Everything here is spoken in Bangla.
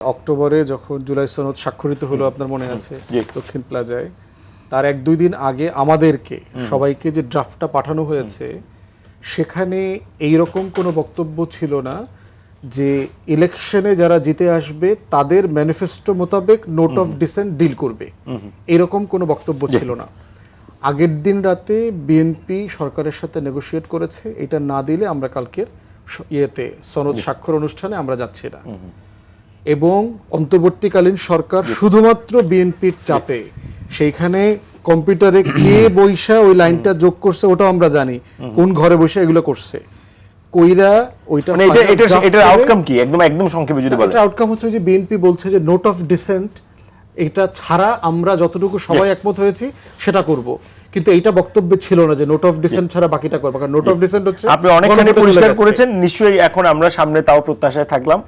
অক্টোবরে যখন জুলাই সনদ স্বাক্ষরিত হলো আপনার মনে আছে দক্ষিণ প্লাজায়, তার 1-2 দিন আগে আমাদেরকে সবাইকে যে ড্রাফটটা পাঠানো হয়েছে সেখানে এইরকম কোনো বক্তব্য ছিল না যে ইলেকশনে যারা জিতে আসবে তাদের ম্যানিফেস্টো মোতাবেক নোট অফ ডিসেন্ট ডিল করবে, এরকম কোনো বক্তব্য ছিল না। আগের দিন রাতে বিএনপি সরকারের সাথে নেগোশিয়েট করেছে, এটা না দিলে আমরা কালকের সনদ স্বাক্ষর অনুষ্ঠানে আমরা যাচ্ছি না। এবং অন্তর্বর্তীকালীন সরকার শুধুমাত্র বিএনপির চাপে সেইখানে কম্পিউটারে কে বইসা ওই লাইনটা যোগ করছে ওটাও আমরা জানি, কোন ঘরে বসে এগুলো করছে কইরা ওইটা। মানে এটার আউটকাম কি একদম সংক্ষেপে যদি বলেন? এটা আউটকাম হচ্ছে যে বিএনপি বলছে যে নোট অফ ডিসেন্ট এটা ছাড়া আমরা যতটুকু সবাই একমত হয়েছি সেটা করব, কিন্তু এইটা বক্তব্য ছিল না যে নোট অফ ডিসেন্ট ছাড়া বাকিটা করব, কারণ নোট অফ ডিসেন্ট হচ্ছে আপনি অনেকখানি পরিষ্কার করেছেন। নিশ্চয়ই এখন আমরা সামনে তাও প্রত্যাশায় থাকলাম